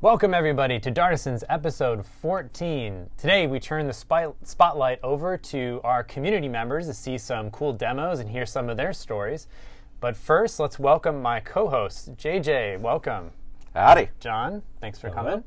Welcome everybody to Dartisans episode 14. Today we turn the spotlight over to our community members to see some cool demos and hear some of their stories. But first, let's welcome my co-host, JJ. Welcome. Howdy. John, thanks for coming.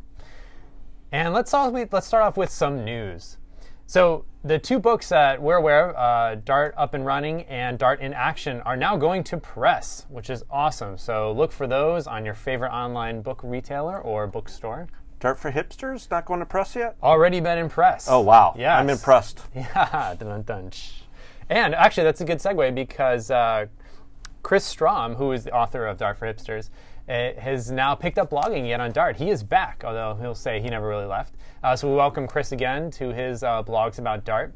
And let's start off with some news. So the two books that we're aware of, Dart Up and Running and Dart in Action, are now going to press, which is awesome. So look for those on your favorite online book retailer or bookstore. Dart for Hipsters not going to press yet? Already been in press. Oh, wow. Yes. I'm impressed. Yeah. Dun, dun, dun. And actually, that's a good segue because Chris Strom, who is the author of Dart for Hipsters, has now picked up blogging again on Dart. He is back, although he'll say he never really left. So we welcome Chris again to his blogs about Dart.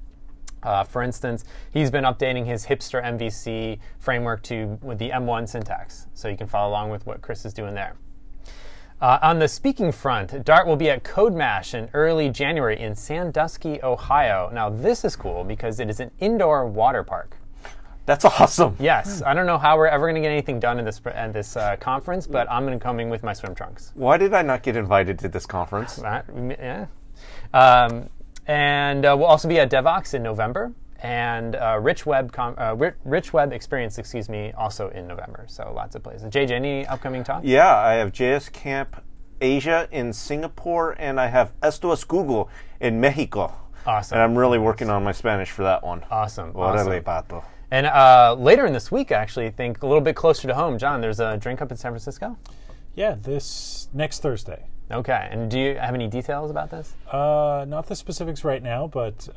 For instance, he's been updating his hipster MVC framework with the M1 syntax, so you can follow along with what Chris is doing there. On the speaking front, Dart will be at CodeMash in early January in Sandusky, Ohio. Now this is cool because it is an indoor water park. That's awesome. Yes. I don't know how we're ever going to get anything done in this conference, but I'm going to come in with my swim trunks. Why did I not get invited to this conference? Yeah. And we'll also be at DevOps in November, and Rich Web Experience, also in November. So lots of places. JJ, any upcoming talks? Yeah, I have JS Camp Asia in Singapore, and I have Esto es Google in Mexico. Awesome. And I'm really working on my Spanish for that one. Awesome. Órale, pato. And later in this week, actually, I think a little bit closer to home, John, there's a drink up in San Francisco? Yeah, this next Thursday. Okay. And do you have any details about this? Not the specifics right now, but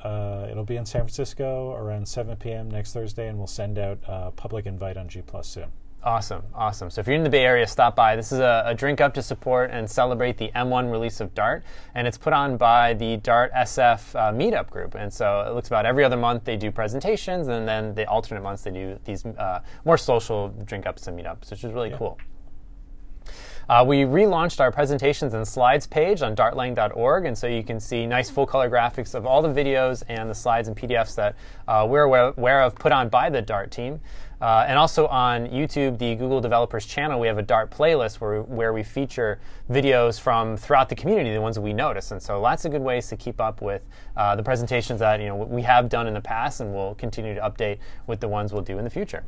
it'll be in San Francisco around 7 p.m. next Thursday, and we'll send out a public invite on G+ soon. Awesome, awesome. So if you're in the Bay Area, stop by. This is a drink up to support and celebrate the M1 release of Dart, and it's put on by the Dart SF meetup group. And so it looks about every other month they do presentations, and then the alternate months they do these more social drink ups and meetups, which is really cool. We relaunched our presentations and slides page on dartlang.org, and so you can see nice full-color graphics of all the videos and the slides and PDFs that we're aware of put on by the Dart team. And also on YouTube, the Google Developers channel, we have a Dart playlist where we feature videos from throughout the community, the ones that we notice. And so lots of good ways to keep up with the presentations that we have done in the past, and we'll continue to update with the ones we'll do in the future.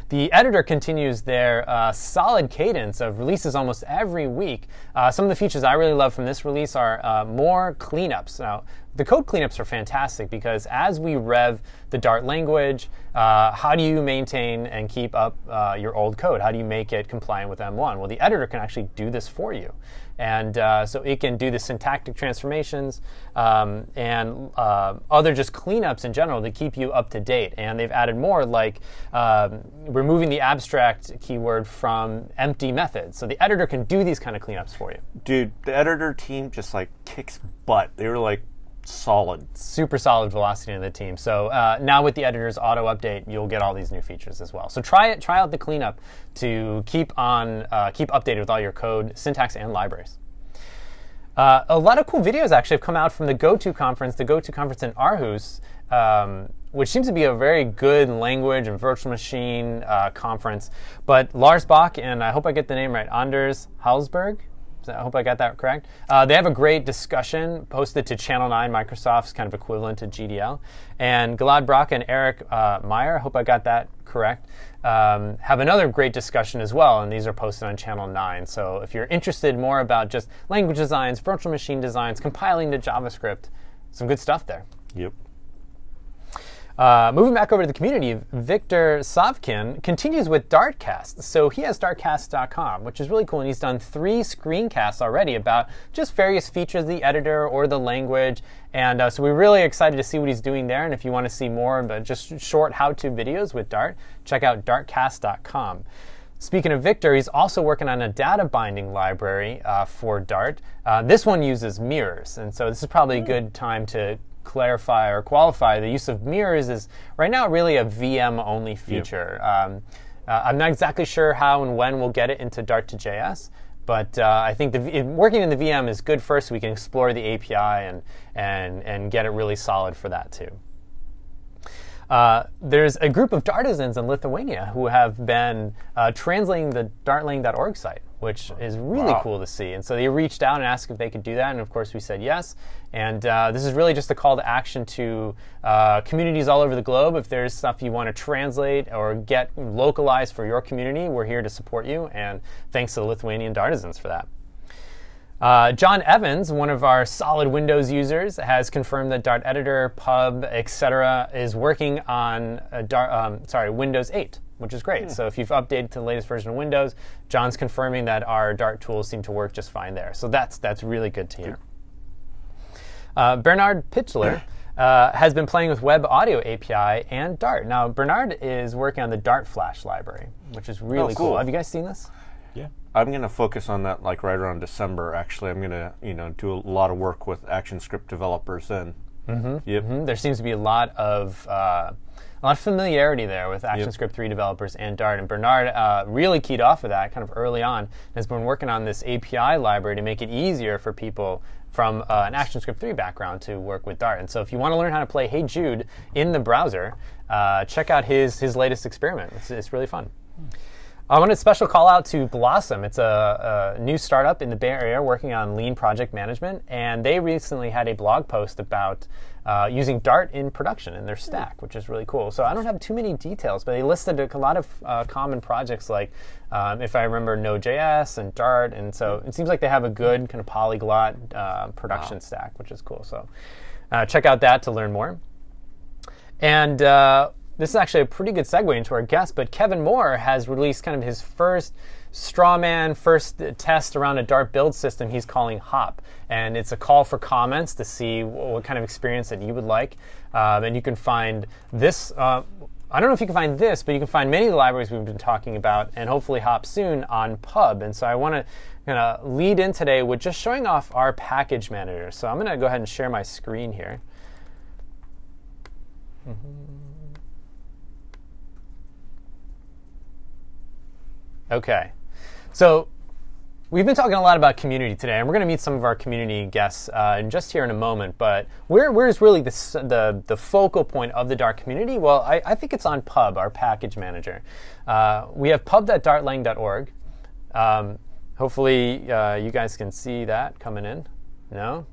The editor continues their solid cadence of releases almost every week. Some of the features I really love from this release are more cleanups. Now, the code cleanups are fantastic because as we rev the Dart language, how do you maintain and keep up your old code? How do you make it compliant with M1? Well, the editor can actually do this for you. And so it can do the syntactic transformations and other just cleanups in general to keep you up to date. And they've added more, like removing the abstract keyword from empty methods. So the editor can do these kind of cleanups for you. Dude, the editor team just kicks butt. They were solid. Super solid velocity in the team. So now with the editor's auto update, you'll get all these new features as well. So try out the cleanup to keep updated with all your code, syntax, and libraries. A lot of cool videos actually have come out from the GoTo conference in Aarhus, which seems to be a very good language and virtual machine conference. But Lars Bach and I hope I get the name right, Anders Halsberg. I hope I got that correct. They have a great discussion posted to Channel 9, Microsoft's kind of equivalent to GDL. And Gilad Bracha and Eric Meyer, I hope I got that correct, have another great discussion as well, and these are posted on Channel 9. So if you're interested more about just language designs, virtual machine designs, compiling to JavaScript, some good stuff there. Yep. Moving back over to the community, Victor Savkin continues with Dartcast. So he has dartcast.com, which is really cool, and he's done 3 screencasts already about just various features of the editor or the language. And so we're really excited to see what he's doing there. And if you want to see more of just short how-to videos with Dart, check out dartcast.com. Speaking of Victor, he's also working on a data binding library for Dart. This one uses mirrors, and so this is probably a good time to clarify or qualify. The use of mirrors is right now really a VM-only feature. Yep. I'm not exactly sure how and when we'll get it into Dart to JS, but I think working in the VM is good first so we can explore the API and get it really solid for that too. there's a group of Dartisans in Lithuania who have been translating the dartlang.org site, which is really cool to see. And so they reached out and asked if they could do that, and of course we said yes. And this is really just a call to action to communities all over the globe. If there's stuff you want to translate or get localized for your community, we're here to support you, and thanks to the Lithuanian Dartisans for that. John Evans, one of our solid Windows users, has confirmed that Dart Editor, Pub, etc. is working on Windows 8, which is great. So if you've updated to the latest version of Windows, John's confirming that our Dart tools seem to work just fine there. So that's really good to hear. Bernard Pitchler has been playing with Web Audio API and Dart. Now, Bernard is working on the Dart Flash library, which is really cool. Have you guys seen this? Yeah. I'm going to focus on that like right around December. Actually, I'm going to do a lot of work with ActionScript developers then. There seems to be a lot of familiarity there with ActionScript 3 developers and Dart. And Bernard really keyed off of that kind of early on and has been working on this API library to make it easier for people from an ActionScript 3 background to work with Dart. And so if you want to learn how to play Hey Jude in the browser, check out his latest experiment. It's really fun. I want a special call out to Blossom. It's a new startup in the Bay Area working on lean project management, and they recently had a blog post about using Dart in production in their stack, which is really cool. So I don't have too many details, but they listed a lot of common projects like, if I remember, Node.js and Dart, and so it seems like they have a good kind of polyglot production stack, which is cool. So check out that to learn more. And this is actually a pretty good segue into our guest, but Kevin Moore has released kind of his first first test around a Dart build system he's calling Hop. And it's a call for comments to see what kind of experience that you would like. And you can find this, I don't know if you can find this, but you can find many of the libraries we've been talking about, and hopefully Hop soon, on Pub. And so I want to kind of lead in today with just showing off our package manager. So I'm going to go ahead and share my screen here. Okay, so we've been talking a lot about community today, and we're going to meet some of our community guests just here in a moment. But where is really the focal point of the Dart community? Well, I think it's on Pub, our package manager. We have pub.dartlang.org. Hopefully, you guys can see that coming in. No?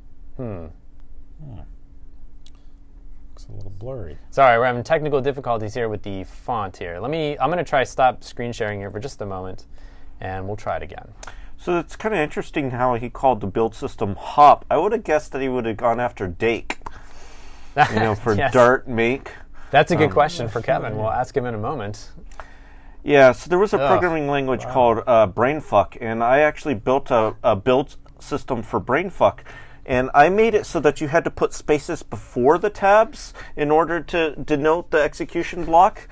Looks a little blurry. Sorry, we're having technical difficulties here with the font here. I'm going to try stop screen sharing here for just a moment, and we'll try it again. So it's kind of interesting how he called the build system Hop. I would have guessed that he would have gone after Dake, for yes. Dart Make. That's a good question for Kevin. We'll ask him in a moment. Yeah, so there was a programming language called Brainfuck, and I actually built a build system for Brainfuck. And I made it so that you had to put spaces before the tabs in order to denote the execution block.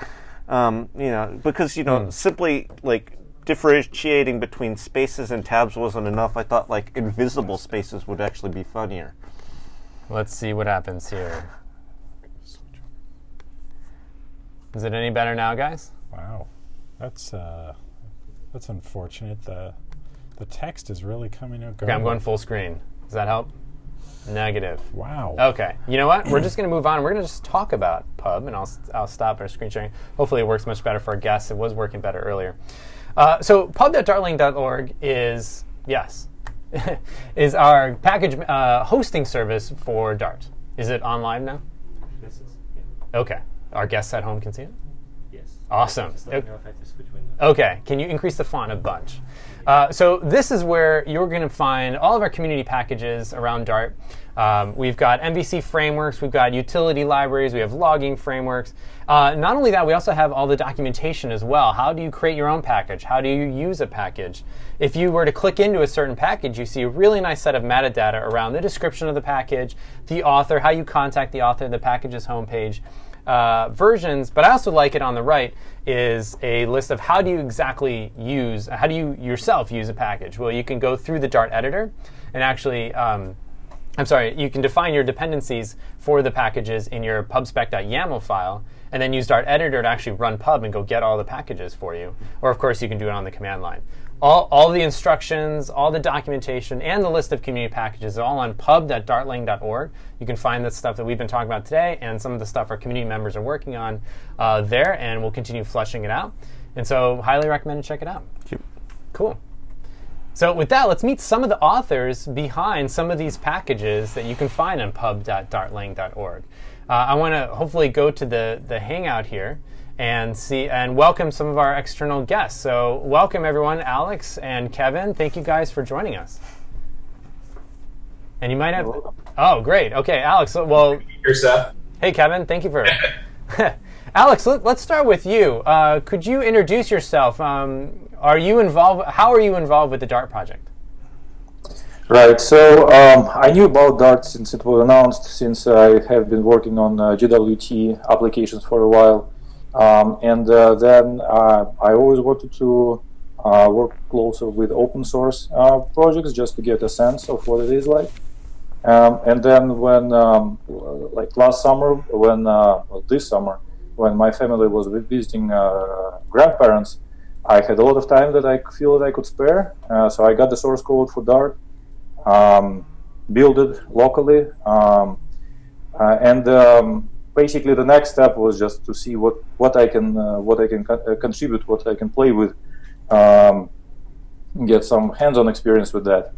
Because simply like differentiating between spaces and tabs wasn't enough. I thought like invisible spaces would actually be funnier. Let's see what happens here. Is it any better now, guys? Wow, that's unfortunate. The text is really coming out. Okay, I'm going full screen. Does that help? Negative. Wow. Okay. You know what? We're just going to move on. We're going to just talk about Pub, and I'll stop our screen sharing. Hopefully it works much better for our guests. It was working better earlier. So pub.dartlang.org is, is our package hosting service for Dart. Is it on live now? Yes. Okay. Our guests at home can see it? Yes. Awesome. Just let me know if I have to switch windows. Okay. Can you increase the font a bunch? So this is where you're going to find all of our community packages around Dart. We've got MVC frameworks, we've got utility libraries, we have logging frameworks. Not only that, we also have all the documentation as well. How do you create your own package? How do you use a package? If you were to click into a certain package, you see a really nice set of metadata around the description of the package, the author, how you contact the author, the package's homepage. Versions, but I also like it on the right is a list of how do you yourself use a package. Well, you can go through the Dart editor and actually, you can define your dependencies for the packages in your pubspec.yaml file, and then use Dart editor to actually run pub and go get all the packages for you. Or of course you can do it on the command line. all the instructions, all the documentation, and the list of community packages are all on pub.dartlang.org. You can find the stuff that we've been talking about today and some of the stuff our community members are working on there, and we'll continue fleshing it out. And so highly recommend to check it out. Cool. So with that, let's meet some of the authors behind some of these packages that you can find on pub.dartlang.org. I want to hopefully go to the Hangout here and see and welcome some of our external guests. So welcome everyone, Alex and Kevin. Thank you guys for joining us. And you might have, oh great, okay, Alex. Well, yourself. Hey Kevin, thank you for. Alex, let's start with you. Could you introduce yourself? Are you involved? How are you involved with the Dart project? Right. So I knew about Dart since it was announced. Since I have been working on GWT applications for a while. And then I always wanted to work closer with open source projects just to get a sense of what it is like. And then when, like last summer, when well, this summer, when my family was visiting grandparents, I had a lot of time that I feel that I could spare. So I got the source code for Dart, built it locally, and basically, the next step was just to see what I can contribute, what I can play with, get some hands-on experience with that.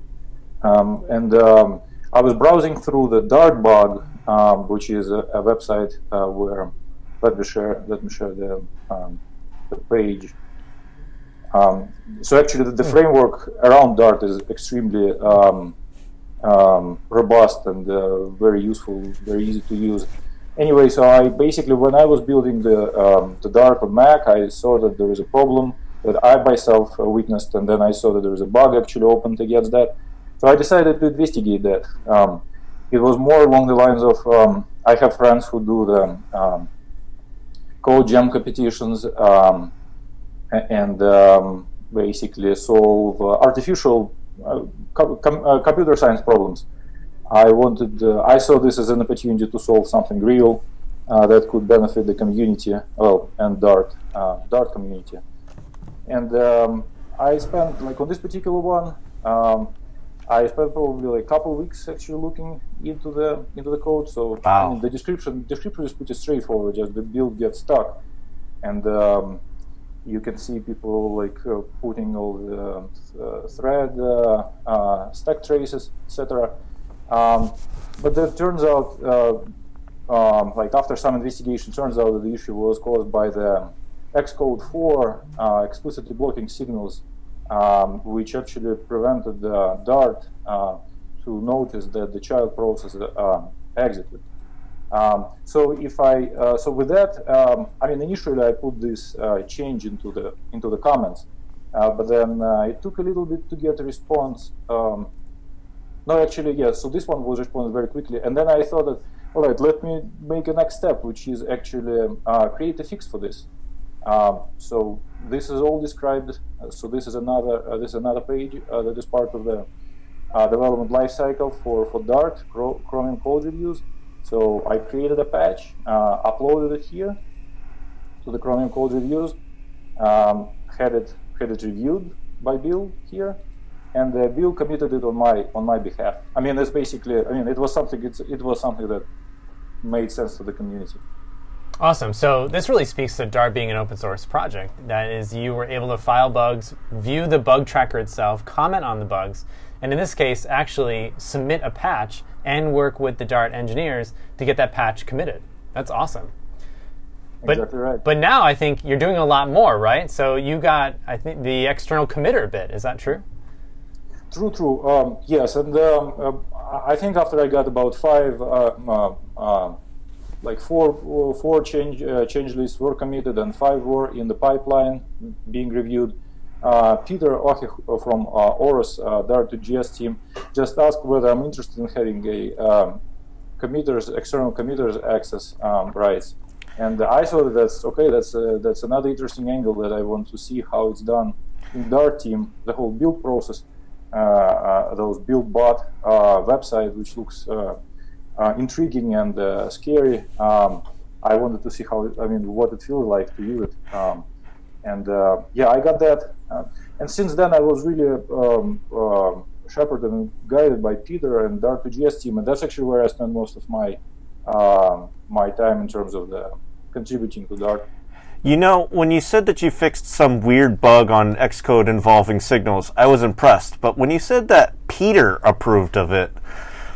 I was browsing through the Dart blog, which is a website where let me share the page. So actually, the framework around Dart is extremely robust and very useful, very easy to use. Anyway, so I basically, when I was building the Dart on Mac, I saw that there is a problem that I myself witnessed, and then I saw that there is a bug actually opened against that. So I decided to investigate that. It was more along the lines of, I have friends who do the code jam competitions and basically solve artificial computer science problems. I saw this as an opportunity to solve something real that could benefit the community, well, and Dart community. And I spent, like on this particular one, I spent probably like a couple of weeks actually looking into the code. So wow. I mean, the description is pretty straightforward. Just the build gets stuck, and you can see people like putting all the thread stack traces, etc. But that turns out, like after some investigation, turns out that the issue was caused by the Xcode 4 explicitly blocking signals, which actually prevented Dart to notice that the child process exited. So with that, I mean, initially I put this change into the comments, but then it took a little bit to get a response. No, actually, yeah. So this one was responded very quickly, and then I thought that, all right, let me make a next step, which is actually create a fix for this. So this is all described. So this is another page that is part of the development lifecycle for Dart Chromium code reviews. So I created a patch, uploaded it here to the Chromium code reviews, had it reviewed by Bill here. And Bill committed it on my behalf. I mean, it's basically. I mean, it was something that made sense to the community. Awesome. So this really speaks to Dart being an open source project. That is, you were able to file bugs, view the bug tracker itself, comment on the bugs, and in this case, actually submit a patch and work with the Dart engineers to get that patch committed. That's awesome. Exactly right. But now I think you're doing a lot more, right? So you got, I think, the external committer bit. Is that true? True. Yes, and I think after I got about four change lists were committed and 5 were in the pipeline being reviewed. Peter Oche from Oros Dart2GS team just asked whether I'm interested in having a external committers access rights, and I thought that's okay. That's another interesting angle that I want to see how it's done in Dart team. The whole build process. Those build bot website, which looks intriguing and scary. I wanted to see what it feels like to use it. And yeah, I got that. And since then, I was really shepherded and guided by Peter and Dart2JS team, and that's actually where I spend most of my my time in terms of the contributing to Dart. You know, when you said that you fixed some weird bug on Xcode involving signals, I was impressed. But when you said that Peter approved of it,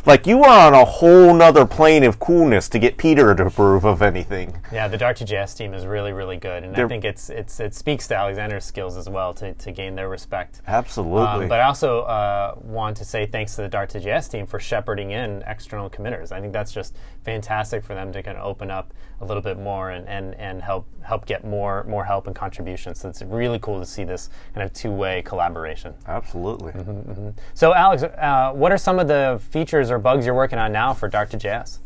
like, you are on a whole nother plane of coolness to get Peter to approve of anything. Yeah, the Dart2JS team is really, really good, and I think it speaks to Alexander's skills as well to gain their respect. Absolutely. But I also want to say thanks to the Dart2JS team for shepherding in external committers. I think that's just fantastic for them to kind of open up a little bit more and help get more help and contributions. So it's really cool to see this kind of two-way collaboration. Absolutely. So Alex, what are some of the features or bugs you're working on now for Dart2JS?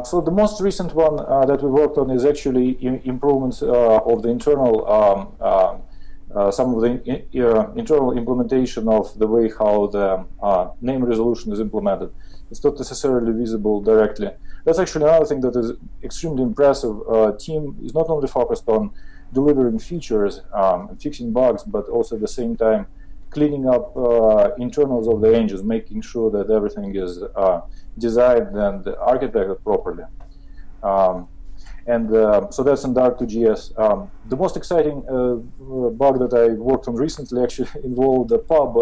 So the most recent one that we worked on is actually improvements of the internal, some of the internal implementation of the way how the name resolution is implemented. It's not necessarily visible directly. That's actually another thing that is extremely impressive. Team is not only focused on delivering features and fixing bugs, but also at the same time cleaning up internals of the engines, making sure that everything is designed and architected properly. So that's in Dart2JS. The most exciting bug that I worked on recently actually involved the pub,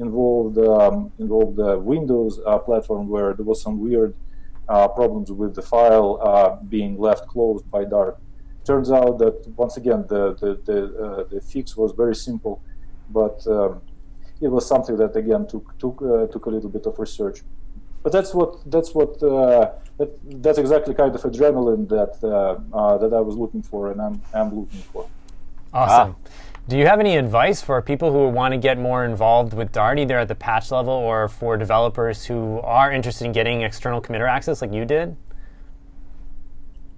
involved the Windows platform, where there was some weird problems with the file being left closed by Dart. Turns out that once again the fix was very simple, but it was something that again took a little bit of research. But that's exactly kind of adrenaline that I was looking for, and I'm looking for. Awesome. Do you have any advice for people who want to get more involved with Dart, either at the patch level or for developers who are interested in getting external committer access like you did?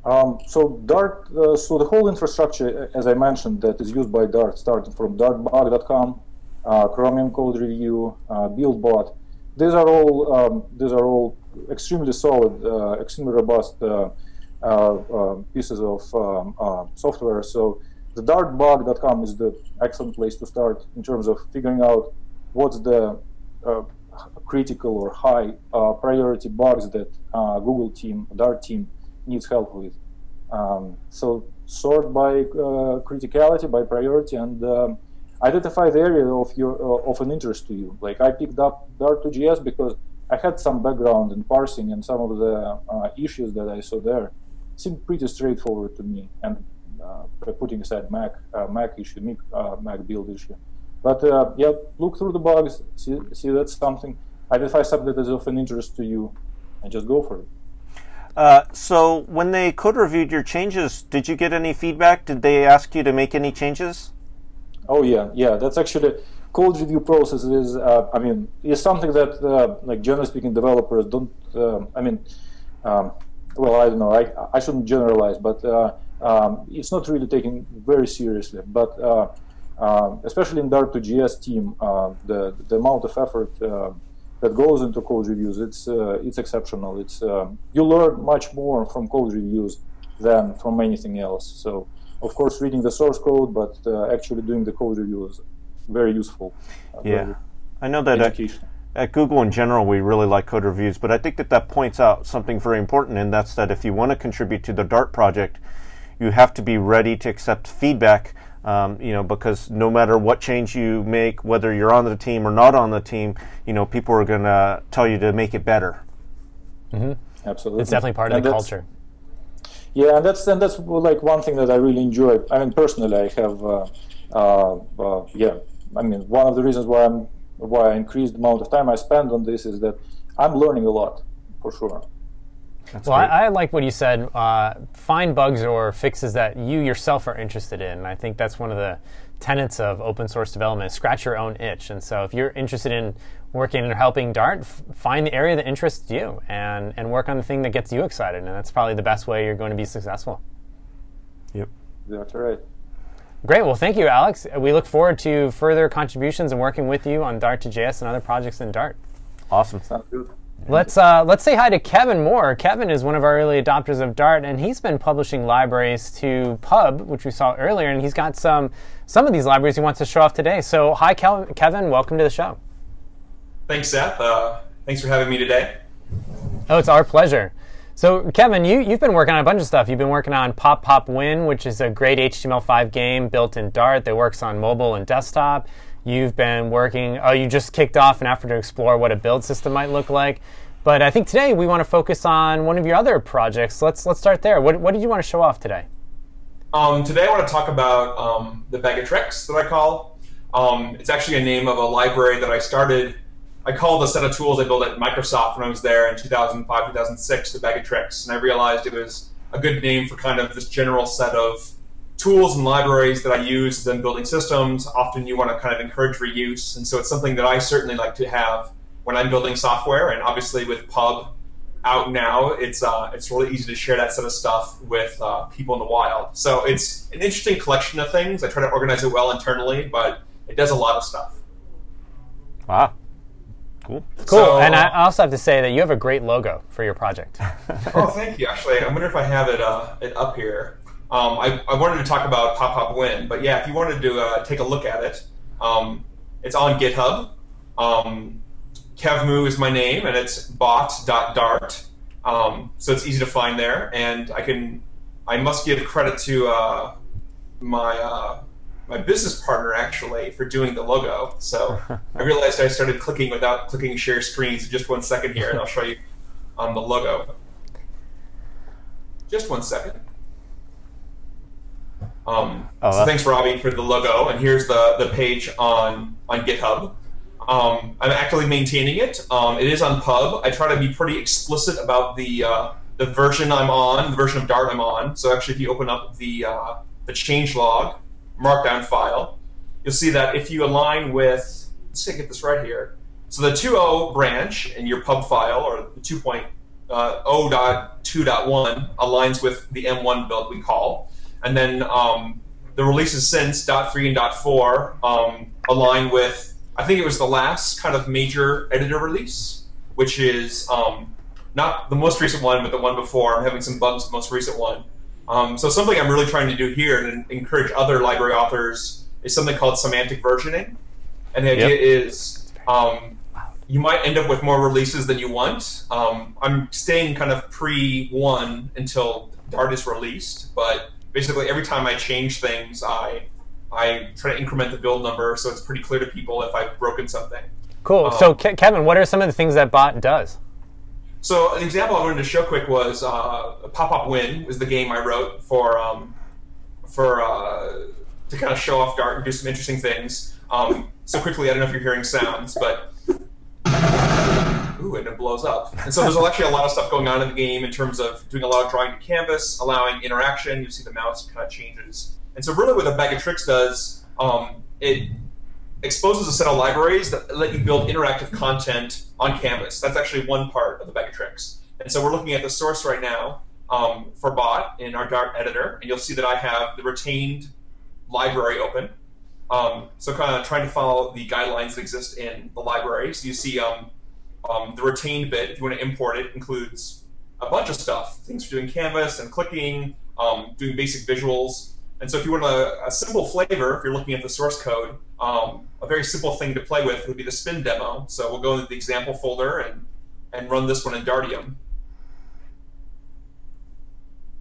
So Dart, so the whole infrastructure, as I mentioned, that is used by Dart, starting from dartbug.com, Chromium Code Review, BuildBot. These are all extremely solid, extremely robust pieces of software. So the dartbug.com is the excellent place to start in terms of figuring out what's the critical or high priority bugs that Google team, Dart team needs help with. So sort by criticality, by priority, and identify the area of an interest to you. Like, I picked up Dart2JS because I had some background in parsing, and some of the issues that I saw there seemed pretty straightforward to me. And putting aside Mac build issue, but yeah, look through the bugs, see that's something, identify something that is of an interest to you, and just go for it. So when they code reviewed your changes, did you get any feedback? Did they ask you to make any changes? Oh yeah. That's actually code review process is is something that like generally speaking developers don't. Well, I don't know. I shouldn't generalize, but it's not really taken very seriously. But especially in Dart2JS team, the amount of effort that goes into code reviews, it's exceptional. It's you learn much more from code reviews than from anything else. So of course, reading the source code, but actually doing the code review is very useful. Yeah, I know that at Google in general we really like code reviews, but I think that points out something very important, and that's that if you want to contribute to the Dart project, you have to be ready to accept feedback. Because no matter what change you make, whether you're on the team or not on the team, people are going to tell you to make it better. Mm-hmm. Absolutely, it's definitely part of the culture. Yeah, and that's like one thing that I really enjoy. I mean, personally, I have one of the reasons why I increased the amount of time I spend on this is that I'm learning a lot, for sure. Well, I like what you said. Find bugs or fixes that you yourself are interested in. And I think that's one of the tenets of open source development, scratch your own itch. And so if you're interested in working or helping Dart, find the area that interests you and work on the thing that gets you excited. And that's probably the best way you're going to be successful. Yep. That's right. Great. Well, thank you, Alex. We look forward to further contributions and working with you on Dart2JS and other projects in Dart. Awesome. Sounds good. Let's say hi to Kevin Moore. Kevin is one of our early adopters of Dart, and he's been publishing libraries to Pub, which we saw earlier, and he's got some of these libraries he wants to show off today. So hi, Kevin. Welcome to the show. Thanks, Seth. Thanks for having me today. Oh, it's our pleasure. So, Kevin, you've been working on a bunch of stuff. You've been working on Pop Pop Win, which is a great HTML5 game built in Dart that works on mobile and desktop. You've been working, you just kicked off an effort to explore what a build system might look like. But I think today we want to focus on one of your other projects. Let's start there. What did you want to show off today? Today I want to talk about the Bag of Tricks that I call. It's actually a name of a library that I started. I called a set of tools I built at Microsoft when I was there in 2005, 2006, the Bag of Tricks. And I realized it was a good name for kind of this general set of tools and libraries that I use in building systems. Often you want to kind of encourage reuse. And so it's something that I certainly like to have when I'm building software. And obviously with Pub out now, it's really easy to share that set of stuff with people in the wild. So it's an interesting collection of things. I try to organize it well internally, but it does a lot of stuff. Wow. Cool. So, and I also have to say that you have a great logo for your project. Oh, thank you. Actually, I wonder if I have it up here. I wanted to talk about Pop Pop Win, but yeah, if you wanted to take a look at it, it's on GitHub. Kevmoo is my name, and it's bot.dart. So it's easy to find there, and I must give credit to my business partner, actually, for doing the logo. So I realized I started clicking without clicking share screen. So just 1 second here, and I'll show you the logo. Just 1 second. So thanks, Robbie, for the logo. And here's the page on GitHub. I'm actively maintaining it. It is on Pub. I try to be pretty explicit about the version I'm on, the version of Dart I'm on. So actually, if you open up the changelog markdown file, you'll see that if you align with, let's see, get this right here. So the 2.0 branch in your pub file, or the 2.0.2.1, aligns with the M1 build we call. And then the releases since .3 and .4 align with, I think it was the last kind of major editor release, which is not the most recent one, but the one before. I'm having some bugs with the most recent one. So something I'm really trying to do here and encourage other library authors is something called semantic versioning. And the idea is you might end up with more releases than you want. I'm staying kind of pre-1 until Dart is released, but basically every time I change things, I try to increment the build number so it's pretty clear to people if I've broken something. Cool. So Kevin, what are some of the things that bot does? So an example I wanted to show quick was Pop Pop Win was the game I wrote to kind of show off Dart and do some interesting things. So quickly, I don't know if you're hearing sounds, but ooh, and it blows up. And so there's actually a lot of stuff going on in the game in terms of doing a lot of drawing to canvas, allowing interaction. You see the mouse kind of changes. And so really what the Bag of Tricks does, it exposes a set of libraries that let you build interactive content on canvas. That's actually one part of the Bag of Tricks. And so we're looking at the source right now for bot in our Dart editor, and you'll see that I have the retained library open. So kind of trying to follow the guidelines that exist in the library. So you see the retained bit, if you want to import it, includes a bunch of stuff. Things for doing canvas and clicking, doing basic visuals. And so if you want a simple flavor, if you're looking at the source code, a very simple thing to play with would be the spin demo. So we'll go into the example folder and run this one in Dartium.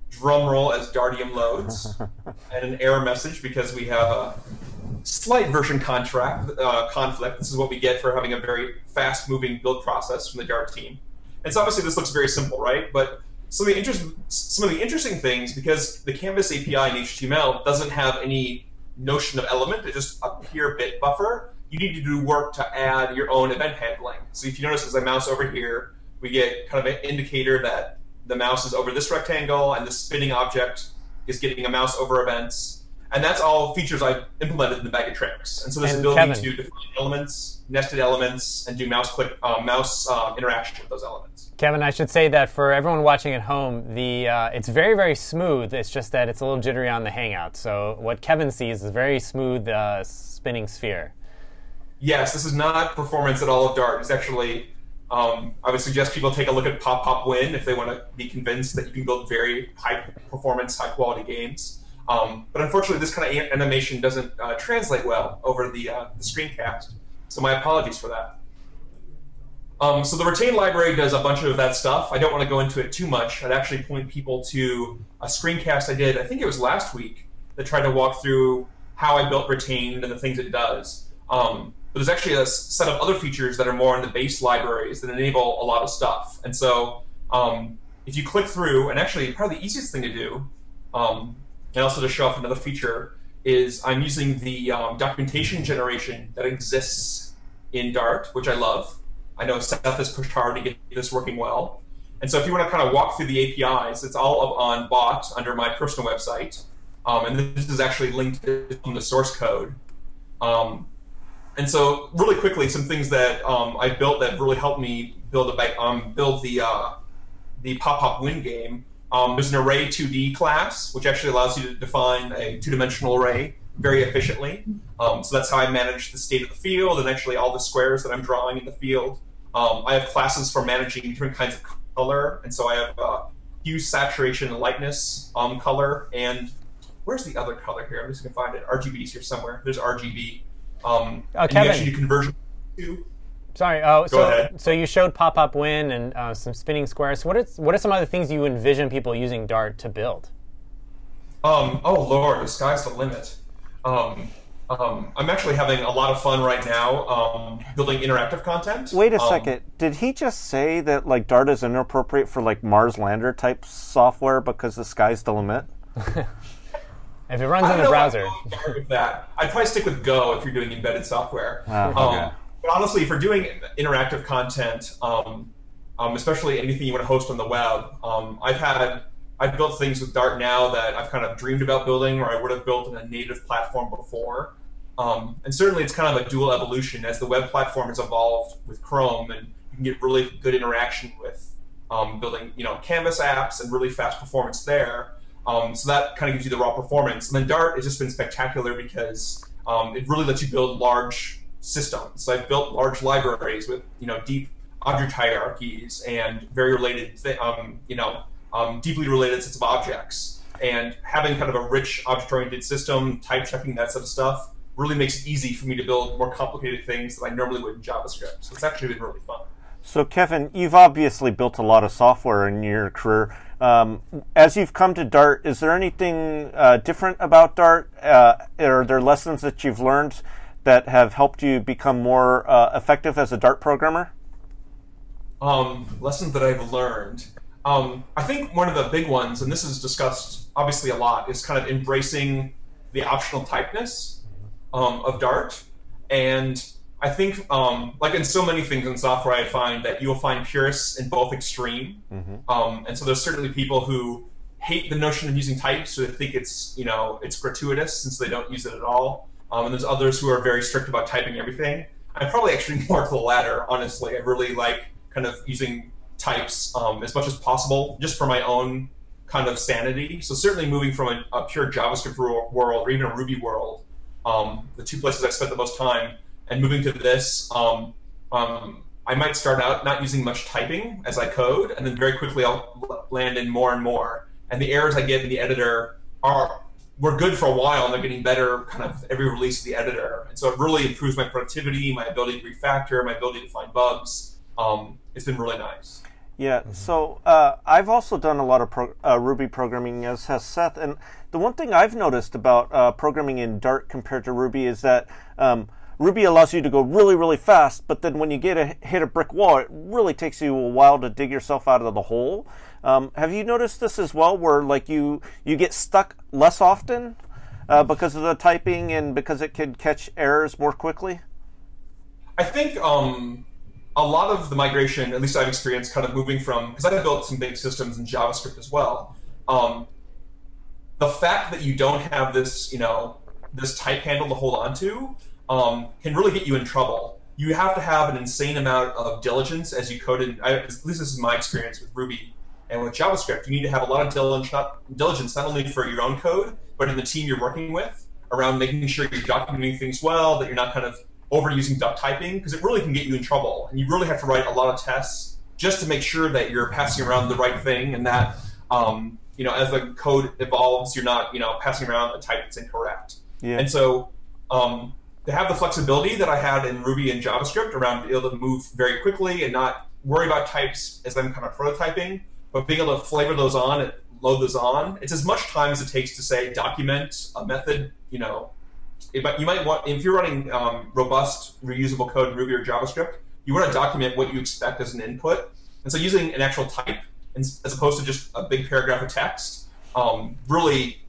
Drum roll as Dartium loads, and an error message because we have a slight version conflict. This is what we get for having a very fast-moving build process from the Dart team. And so obviously this looks very simple, right? But some of the interesting things, because the Canvas API in HTML doesn't have any notion of element, it's just a pure bit buffer, you need to do work to add your own event handling. So if you notice as I mouse over here, we get kind of an indicator that the mouse is over this rectangle and the spinning object is getting a mouse over events. And that's all features I've implemented in the Bag of Tricks. And so this ability to define elements, nested elements, and do mouse interaction with those elements. Kevin, I should say that for everyone watching at home, it's very, very smooth. It's just that it's a little jittery on the Hangout. So what Kevin sees is a very smooth spinning sphere. Yes, this is not performance at all of Dart. It's actually I would suggest people take a look at Pop-Pop-Win if they want to be convinced that you can build very high-performance, high-quality games. But unfortunately, this kind of animation doesn't translate well over the screencast, so my apologies for that. So the Retain library does a bunch of that stuff. I don't want to go into it too much. I'd actually point people to a screencast I did, I think it was last week, that tried to walk through how I built Retain and the things it does. But there's actually a set of other features that are more in the base libraries that enable a lot of stuff. And so if you click through, and actually probably the easiest thing to do, and also to show off another feature, is I'm using the documentation generation that exists in Dart, which I love. I know Seth has pushed hard to get this working well. And so if you want to kind of walk through the APIs, it's all up on bot under my personal website. And this is actually linked from the source code. And so really quickly, some things that I built that really helped me build the Pop-Pop-Win game. There's an array 2D class, which actually allows you to define a two-dimensional array very efficiently. So that's how I manage the state of the field and actually all the squares that I'm drawing in the field. I have classes for managing different kinds of color, and so I have hue, saturation, and lightness color, and where's the other color here? I'm just going to find it. RGB's here somewhere. There's RGB. And Kevin, you actually do conversion too. Sorry. Go ahead. So you showed Pop-Pop-Win and some spinning squares. What are some other things you envision people using Dart to build? Oh Lord, the sky's the limit. I'm actually having a lot of fun right now building interactive content. Wait a second. Did he just say that like Dart is inappropriate for like Mars lander type software because the sky's the limit? If it runs in the browser. With that. I'd probably stick with Go if you're doing embedded software. Okay. But honestly, if you're doing interactive content, especially anything you want to host on the web, I've built things with Dart now that I've kind of dreamed about building, or I would have built in a native platform before. And certainly it's kind of a dual evolution as the web platform has evolved with Chrome, and you can get really good interaction with building, Canvas apps and really fast performance there. So that kind of gives you the raw performance. And then Dart has just been spectacular because it really lets you build large systems. So I've built large libraries with deep object hierarchies and very related, deeply related sets of objects. And having kind of a rich object-oriented system, type checking, that sort of stuff, really makes it easy for me to build more complicated things that I normally would in JavaScript. So it's actually been really fun. So Kevin, you've obviously built a lot of software in your career. As you've come to Dart, is there anything different about Dart? Are there lessons that you've learned that have helped you become more effective as a Dart programmer? Lessons that I've learned. I think one of the big ones, and this is discussed obviously a lot, is kind of embracing the optional typeness of Dart. And I think, like in so many things in software, I find that you'll find purists in both extreme. Mm-hmm. And so there's certainly people who hate the notion of using types, so they think it's gratuitous since they don't use it at all. And there's others who are very strict about typing everything. I'm probably actually more to the latter, honestly. I really like kind of using types as much as possible, just for my own kind of sanity. So certainly moving from a pure JavaScript world or even a Ruby world, the two places I spent the most time, and moving to this, I might start out not using much typing as I code, and then very quickly I'll land in more and more. And the errors I get in the editor were good for a while, and they're getting better kind of every release of the editor. And so it really improves my productivity, my ability to refactor, my ability to find bugs. It's been really nice. Yeah, so I've also done a lot of Ruby programming, as has Seth, and the one thing I've noticed about programming in Dart compared to Ruby is that Ruby allows you to go really, really fast, but then when you hit a brick wall, it really takes you a while to dig yourself out of the hole. Have you noticed this as well, where like you get stuck less often because of the typing and because it can catch errors more quickly? I think a lot of the migration, at least I've experienced, kind of moving from, because I've built some big systems in JavaScript as well. The fact that you don't have this, this type handle to hold on to can really get you in trouble. You have to have an insane amount of diligence as you code it. At least this is my experience with Ruby and with JavaScript. You need to have a lot of diligence, not only for your own code, but in the team you're working with, around making sure you're documenting things well, that you're not kind of overusing duck typing, because it really can get you in trouble, and you really have to write a lot of tests just to make sure that you're passing around the right thing, and that as the code evolves, you're not passing around a type that's incorrect. Yeah. And so to have the flexibility that I had in Ruby and JavaScript around being able to move very quickly and not worry about types as I'm kind of prototyping, but being able to flavor those on and load those on, it's as much time as it takes to, say, document a method. You might want, if you're running robust, reusable code in Ruby or JavaScript, you want to document what you expect as an input. And so using an actual type, as opposed to just a big paragraph of text, really,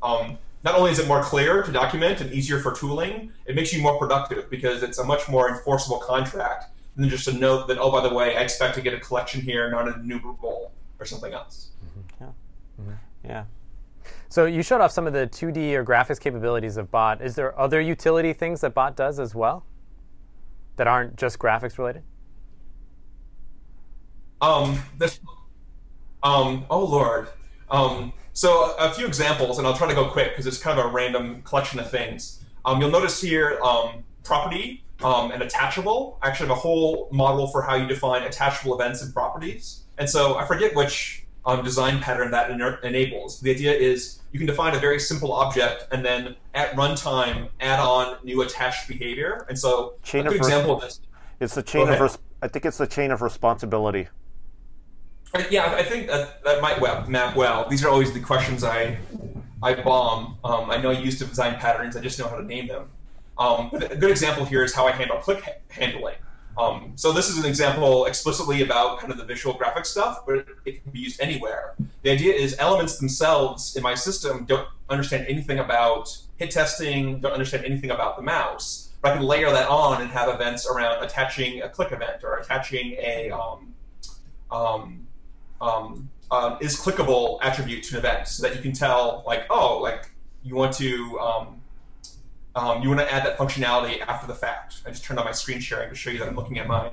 not only is it more clear to document and easier for tooling, it makes you more productive because it's a much more enforceable contract than just a note that, oh, by the way, I expect to get a collection here, not an enumerable or something else. Yeah. Yeah. So you showed off some of the 2D or graphics capabilities of Bot. Is there other utility things that Bot does as well that aren't just graphics related? Oh, Lord. So a few examples, and I'll try to go quick because it's kind of a random collection of things. You'll notice here property and attachable. I actually have a whole model for how you define attachable events and properties. And so I forget which design pattern that enables. The idea is you can define a very simple object and then at runtime add on new attached behavior. And so a good example of this. It's the chain of I think it's the chain of responsibility. Yeah, I think that might map well. These are always the questions I bomb. I know you used to design patterns. I just know how to name them. But a good example here is how I handle click handling. So this is an example explicitly about kind of the visual graphic stuff, but it can be used anywhere. The idea is elements themselves in my system don't understand anything about hit testing, don't understand anything about the mouse. But I can layer that on and have events around attaching a click event or attaching a is clickable attribute to an event, so that you can tell, like, oh, like you want to add that functionality after the fact. I just turned on my screen sharing to show you that I'm looking at my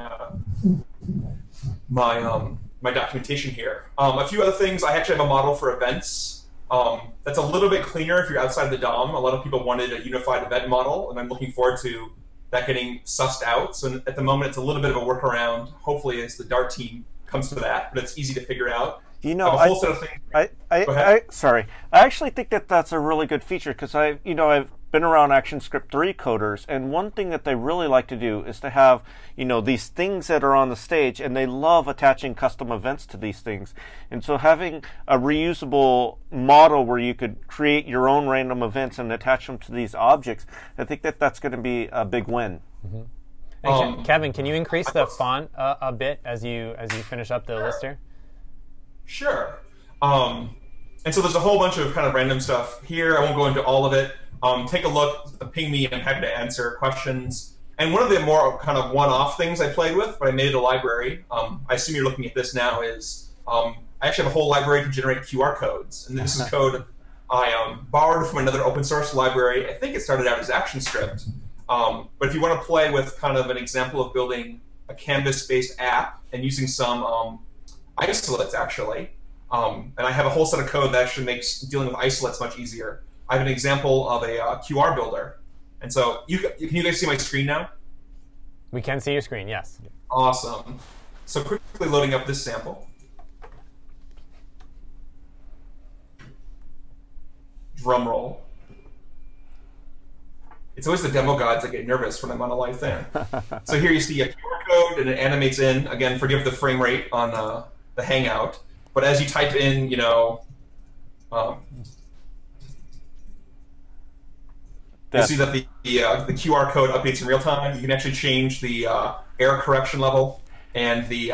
documentation here. A few other things. I actually have a model for events. That's a little bit cleaner if you're outside the DOM. A lot of people wanted a unified event model, and I'm looking forward to that getting sussed out. So at the moment, it's a little bit of a workaround, hopefully as the Dart team comes to that, but it's easy to figure out. You know, a whole set of things. Sorry. I actually think that that's a really good feature because I've been around ActionScript 3 coders, and one thing that they really like to do is to have, these things that are on the stage, and they love attaching custom events to these things. And so having a reusable model where you could create your own random events and attach them to these objects, I think that that's going to be a big win. Mm-hmm. And Kevin, can you increase the font a bit as you finish up the list here? Sure. And so there's a whole bunch of kind of random stuff here. I won't go into all of it. Take a look, ping me, I'm happy to answer questions. And one of the more kind of one-off things I played with, but I made it a library, I assume you're looking at this now, is I actually have a whole library to generate QR codes. And this is code I borrowed from another open source library. I think it started out as ActionScript. But if you want to play with kind of an example of building a Canvas-based app and using some isolates, actually, and I have a whole set of code that actually makes dealing with isolates much easier. I have an example of a QR builder. And so can you guys see my screen now? We can see your screen, yes. Awesome. So quickly loading up this sample. Drum roll. It's always the demo gods that get nervous when I'm on a live thing. So here you see a QR code, and it animates in. Again, forgive the frame rate on the Hangout. But as you type in, you see that the QR code updates in real time. You can actually change the error correction level and the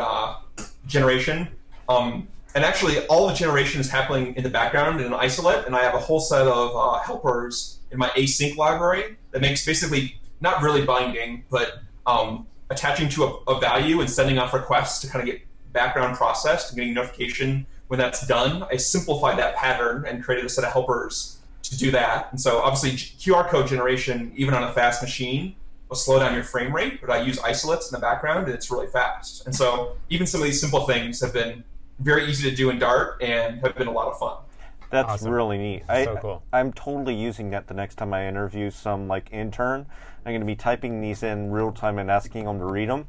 generation. And actually, all the generation is happening in the background in an isolate, and I have a whole set of helpers in my async library that makes basically, not really binding, but attaching to a value and sending off requests to kind of get background processed and getting notification when that's done. I simplified that pattern and created a set of helpers to do that. And so obviously QR code generation, even on a fast machine, will slow down your frame rate, but I use isolates in the background and it's really fast. And so even some of these simple things have been very easy to do in Dart and have been a lot of fun. That's Awesome. really neat. So cool. I'm totally using that the next time I interview some like intern. I'm going to be typing these in real time and asking them to read them.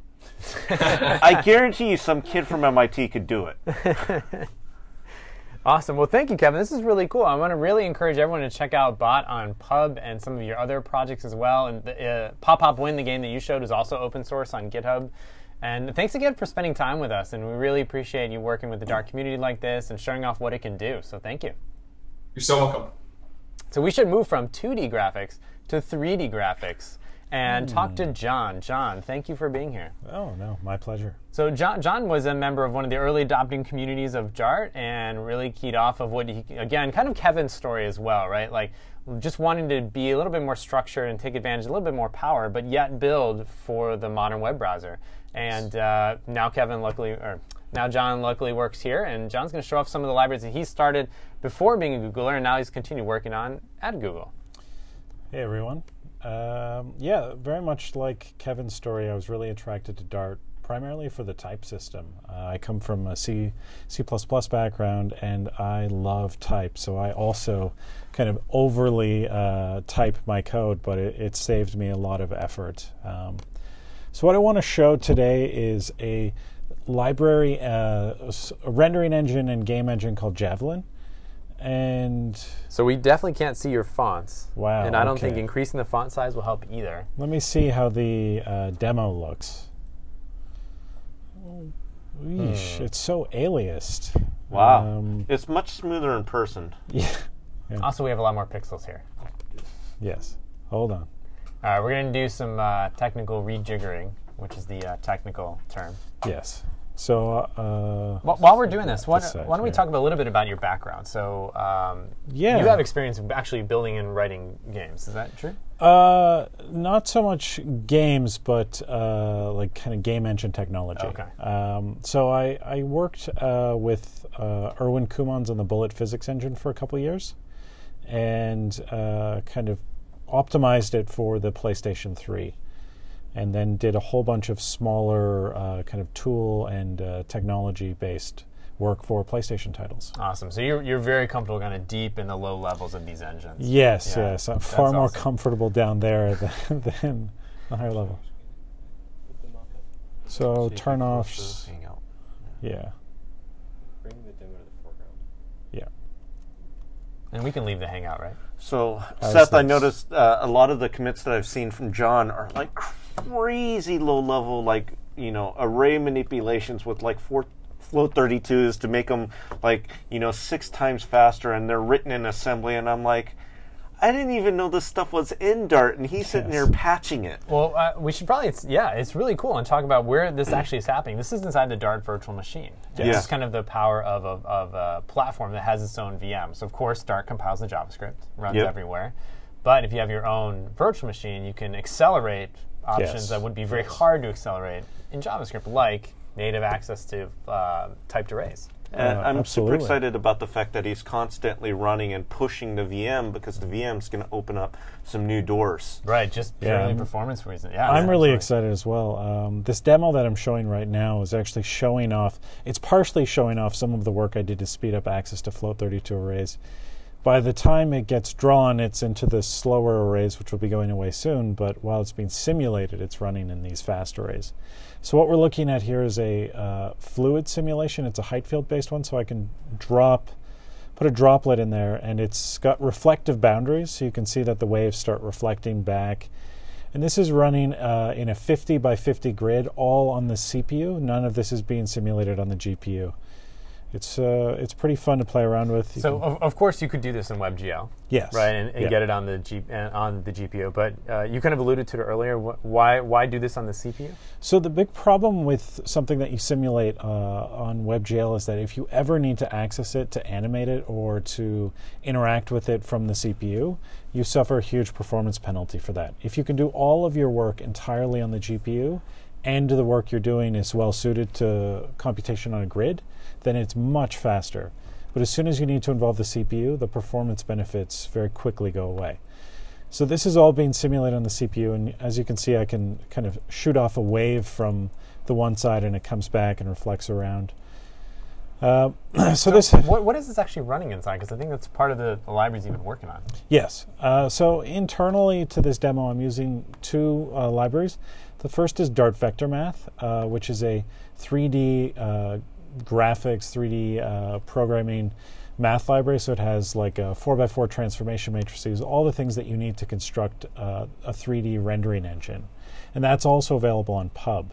I guarantee you some kid from MIT could do it. Awesome. Well, thank you, Kevin. This is really cool. I want to really encourage everyone to check out Bot on Pub and some of your other projects as well. And the, Pop Pop Win, the game that you showed, is also open source on GitHub. And thanks again for spending time with us. And we really appreciate you working with the Dart community like this and showing off what it can do. So thank you. You're so welcome. So we should move from 2D graphics to 3D graphics and talk to John. John, thank you for being here. Oh, no, my pleasure. So John was a member of one of the early adopting communities of Dart and really keyed off of what he, again, kind of Kevin's story as well, right? Like just wanting to be a little bit more structured and take advantage of a little bit more power, but yet build for the modern web browser. And now John luckily works here, and John's going to show off some of the libraries that he started before being a Googler, and now he's continued working on at Google. Hey, everyone. Yeah, very much like Kevin's story, I was really attracted to Dart primarily for the type system. I come from a C++ background, and I love type, so I also kind of overly type my code, but it saved me a lot of effort. So what I want to show today is a library, a rendering engine and game engine called Javelin. And so we definitely can't see your fonts. Wow. And I don't think increasing the font size will help either. Let me see how the demo looks. Eesh, it's so aliased. Wow. It's much smoother in person. Yeah. Also, we have a lot more pixels here. Yes. Hold on. All right, we're going to do some technical rejiggering, which is the technical term. Yes. So while we're doing this, why don't we talk a little bit about your background? So you have experience actually building and writing games. Is that true? Not so much games, but like kind of game engine technology. Okay. So I worked with Erwin Kumans on the Bullet physics engine for a couple of years, and kind of optimized it for the PlayStation 3. And then did a whole bunch of smaller kind of tool and technology-based work for PlayStation titles. Awesome. So you're very comfortable kind of deep in the low levels of these engines. Yes. I'm far more comfortable down there than the higher level. So turn offs. Yeah. Bring the demo to the foreground. Yeah. And we can leave the Hangout, right? So, Seth, I noticed a lot of the commits that I've seen from John are like crazy low level, like, array manipulations with like float 32s to make them like, 6 times faster, and they're written in assembly, and I'm like, I didn't even know this stuff was in Dart, and he's sitting there patching it. Well, we should probably, it's really cool, and talk about where this actually is happening. This is inside the Dart virtual machine. Yeah. This is kind of the power of a platform that has its own VMs. Of course, Dart compiles the JavaScript, runs everywhere. But if you have your own virtual machine, you can accelerate options that would be very hard to accelerate in JavaScript, like native access to typed arrays. And I'm absolutely super excited about the fact that he's constantly running and pushing the VM, because the VM is going to open up some new doors. Right, just purely performance reasons. Yeah, I'm really excited as well. This demo that I'm showing right now is actually showing off, it's partially showing off some of the work I did to speed up access to float 32 arrays. By the time it gets drawn, it's into the slower arrays, which will be going away soon, but while it's being simulated, it's running in these fast arrays. So what we're looking at here is a fluid simulation. It's a height field-based one, so I can put a droplet in there, and it's got reflective boundaries, so you can see that the waves start reflecting back. And this is running in a 50 by 50 grid, all on the CPU. None of this is being simulated on the GPU. It's pretty fun to play around with. So of course you could do this in WebGL, yes, right, and get it on the GPU. But you kind of alluded to it earlier. Why do this on the CPU? So the big problem with something that you simulate on WebGL is that if you ever need to access it, to animate it, or to interact with it from the CPU, you suffer a huge performance penalty for that. If you can do all of your work entirely on the GPU, and the work you're doing is well suited to computation on a grid, then it's much faster. But as soon as you need to involve the CPU, the performance benefits very quickly go away. So this is all being simulated on the CPU, and as you can see, I can kind of shoot off a wave from the one side and it comes back and reflects around. So this. What is this actually running inside? Because I think that's part of the libraries you've been working on. Yes. So internally to this demo, I'm using two libraries. The first is Dart Vector Math, which is a 3D graphics, 3D programming math library. So it has like a 4x4 transformation matrices, all the things that you need to construct a 3D rendering engine. And that's also available on Pub.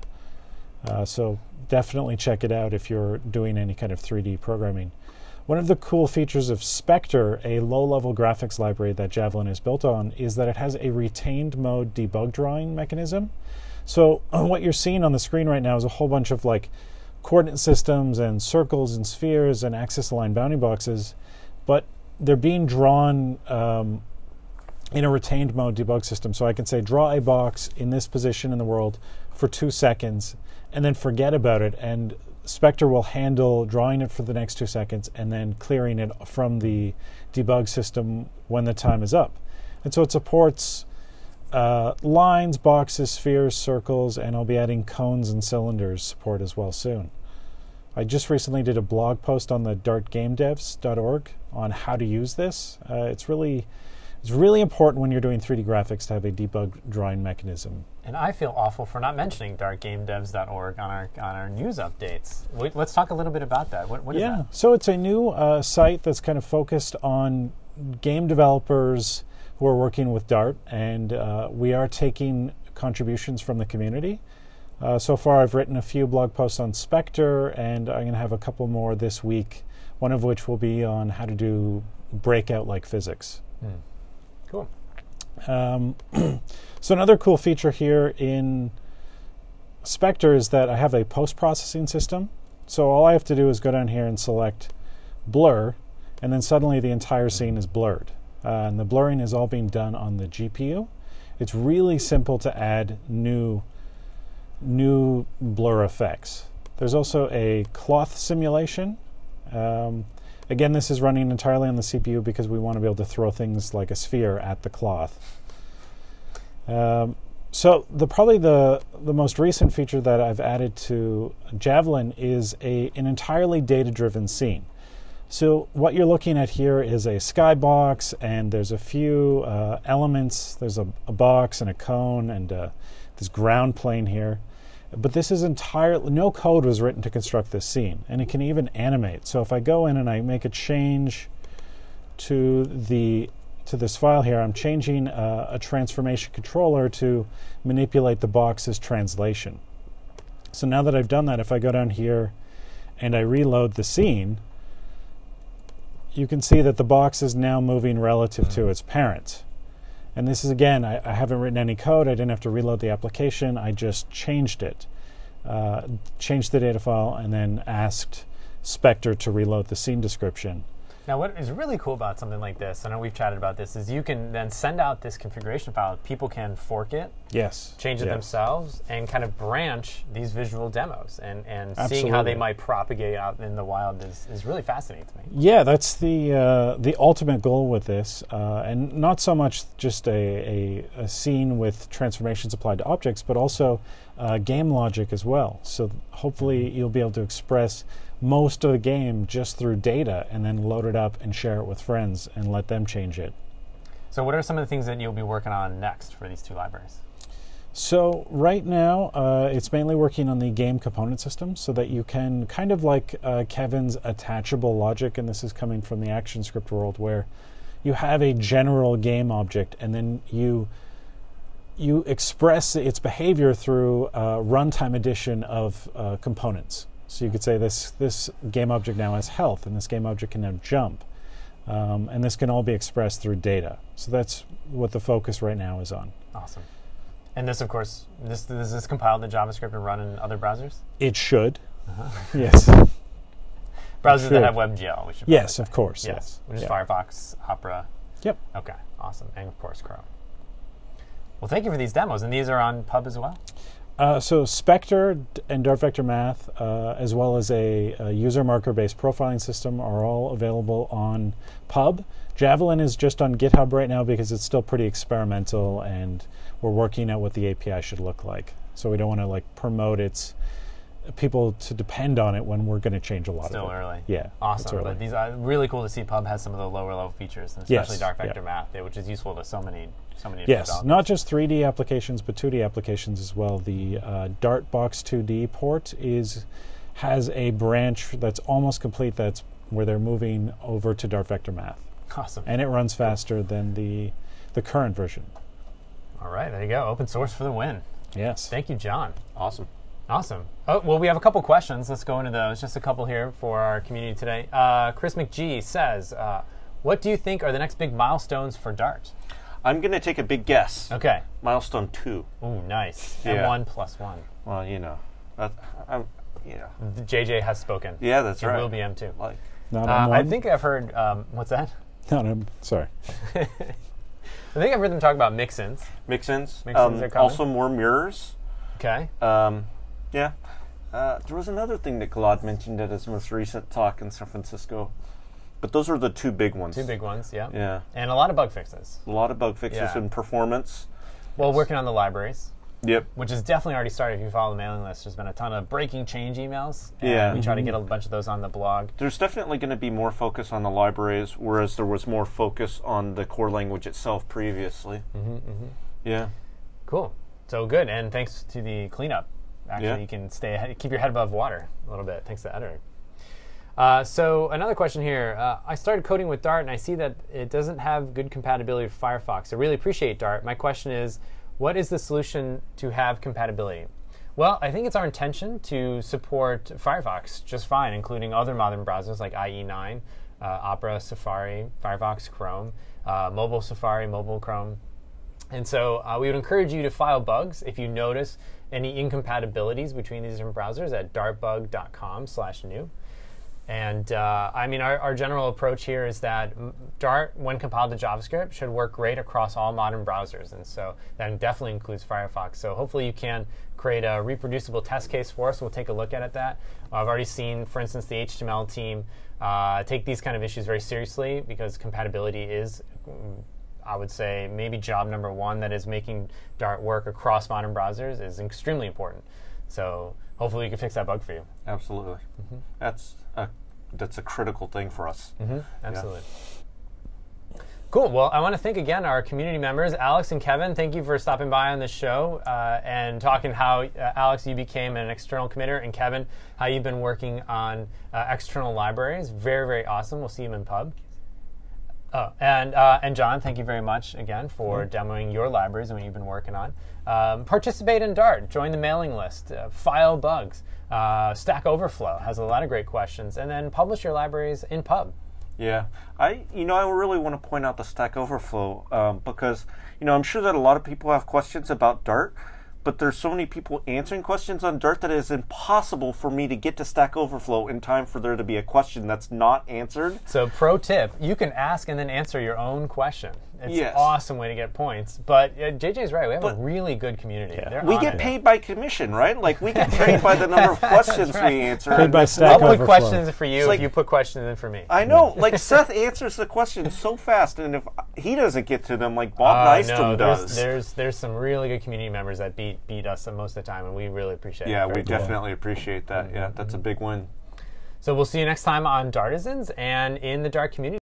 So definitely check it out if you're doing any kind of 3D programming. One of the cool features of Spectre, a low-level graphics library that Javelin is built on, is that it has a retained mode debug drawing mechanism. So what you're seeing on the screen right now is a whole bunch of like coordinate systems and circles and spheres and axis-aligned bounding boxes, but they're being drawn in a retained mode debug system. So I can say, draw a box in this position in the world for 2 seconds, and then forget about it, and Spectre will handle drawing it for the next 2 seconds and then clearing it from the debug system when the time is up. And so it supports lines, boxes, spheres, circles, and I'll be adding cones and cylinders support as well soon. I just recently did a blog post on the dartgamedevs.org on how to use this. It's really important when you're doing 3D graphics to have a debug drawing mechanism. And I feel awful for not mentioning dartgamedevs.org on our news updates. Let's talk a little bit about that. What is that? So it's a new site that's kind of focused on game developers who are working with Dart, and we are taking contributions from the community. So far I've written a few blog posts on Spectre, and I'm going to have a couple more this week, one of which will be on how to do breakout-like physics. Cool. So another cool feature here in Spectre is that I have a post-processing system. So all I have to do is go down here and select blur, and then suddenly the entire scene is blurred. And the blurring is all being done on the GPU. It's really simple to add new blur effects. There's also a cloth simulation. Again, this is running entirely on the CPU because we want to be able to throw things like a sphere at the cloth. So probably the most recent feature that I've added to Javelin is an entirely data-driven scene. So what you're looking at here is a skybox, and there's a few elements. There's a box and a cone and this ground plane here. But this is entirely, no code was written to construct this scene, and it can even animate. So if I go in and I make a change to this file here, I'm changing a transformation controller to manipulate the box's translation. So now that I've done that, if I go down here and I reload the scene, you can see that the box is now moving relative to its parent. And this is, again, I haven't written any code. I didn't have to reload the application. I just changed it, changed the data file, and then asked Spectre to reload the scene description. Now, what is really cool about something like this, I know we've chatted about this, is you can then send out this configuration file. People can fork it, change it themselves, and kind of branch these visual demos. And seeing how they might propagate out in the wild is really fascinating to me. Yeah, that's the ultimate goal with this, and not so much just a scene with transformations applied to objects, but also game logic as well. So hopefully you'll be able to express most of the game just through data and then load it up and share it with friends and let them change it. So what are some of the things that you'll be working on next for these two libraries? So right now it's mainly working on the game component system so that you can, kind of like Kevin's attachable logic, and this is coming from the ActionScript world, where you have a general game object and then you express its behavior through runtime addition of components. So you could say this game object now has health, and this game object can now jump. And this can all be expressed through data. So that's what the focus right now is on. Awesome. And this, of course, does this compile to JavaScript and run in other browsers? It should. Yes. Browsers that have WebGL. We should yes, of course. Yes. Which is Firefox, Opera. Yep. Okay, awesome. And, of course, Chrome. Well, thank you for these demos. And these are on Pub as well? So Spectre and Dart Vector Math, as well as a user marker-based profiling system, are all available on Pub. Javelin is just on GitHub right now because it's still pretty experimental, and we're working out what the API should look like. So we don't want to promote its people to depend on it when we're going to change a lot Still of it. early. Yeah. Awesome. Early. But these are really cool to see Pub has some of the lower level features, and especially Yes, dark vector yeah. math, which is useful to so many Yes, developers. not just 3D applications, but 2D applications as well. The Dartbox 2D port has a branch that's almost complete. That's where they're moving over to Dart Vector Math. Awesome. And it runs faster than the current version. All right, there you go. Open source for the win. Yes. Thank you, John. Awesome. Awesome. Oh, well, we have a couple questions. Let's go into those. Just a couple here for our community today. Chris McGee says, what do you think are the next big milestones for Dart? I'm going to take a big guess. Okay. Milestone 2. Ooh, nice. Yeah. M1+1. Well, you know. JJ has spoken. Yeah, that's right. It will be M2. Like, Not I M1? think I've heard, what's that? Sorry. I think I've heard them talk about mix-ins. Mix-ins. Mix-ins are coming. Also more mirrors. Okay. Yeah. There was another thing that Claude mentioned at his most recent talk in San Francisco. But those are the two big ones. Two big ones, yeah. Yeah. And a lot of bug fixes. A lot of bug fixes Yeah. and performance. Well, working on the libraries. Yep. Which is definitely already started. If you follow the mailing list, there's been a ton of breaking change emails. And Yeah. we try to get a bunch of those on the blog. There's definitely going to be more focus on the libraries, whereas there was more focus on the core language itself previously. Yeah. Cool. So good. And thanks to the cleanup. Actually, Yeah. you can stay ahead, keep your head above water a little bit, thanks to the editor. So another question here. I started coding with Dart, and I see that it doesn't have good compatibility with Firefox. I really appreciate Dart. My question is, what is the solution to have compatibility? Well, I think it's our intention to support Firefox just fine, including other modern browsers like IE9, Opera, Safari, Firefox, Chrome, mobile Safari, mobile Chrome. And so we would encourage you to file bugs if you notice any incompatibilities between these different browsers at dartbug.com/new. And I mean, our general approach here is that Dart, when compiled to JavaScript, should work great across all modern browsers. And so that definitely includes Firefox. So hopefully you can create a reproducible test case for us. We'll take a look at that. I've already seen, for instance, the HTML team take these kind of issues very seriously because compatibility is, I would say, maybe job number one. That is, making Dart work across modern browsers is extremely important. So hopefully we can fix that bug for you. Absolutely. That's a critical thing for us. Absolutely. Yeah. Cool. Well, I want to thank again our community members, Alex and Kevin. Thank you for stopping by on the show and talking how, Alex, you became an external committer, and Kevin, how you've been working on external libraries. Very, very awesome. We'll see you in Pub. Oh, and John, thank you very much again for demoing your libraries and what you've been working on. Participate in Dart. Join the mailing list. File bugs. Stack Overflow has a lot of great questions. And then publish your libraries in Pub. Yeah. I really want to point out the Stack Overflow because, I'm sure that a lot of people have questions about Dart, but there's so many people answering questions on Dart that it is impossible for me to get to Stack Overflow in time for there to be a question that's not answered. So pro tip, you can ask and then answer your own question. It's Yes. an awesome way to get points. But JJ's right. We have a really good community. Yeah. They're We on get it. paid by commission, right? Like, we get paid by the number of questions we answer. Paid by I'll Stack put Overflow. questions for you like- if you put questions in for me. I know. Like, Seth answers the question so fast, and if he doesn't get to them, like Bob Nystrom does. There's some really good community members that beat us most of the time, and we really appreciate it. Yeah, Very we cool. definitely appreciate that. Yeah, that's a big win. So we'll see you next time on Dartisans and in the Dart community.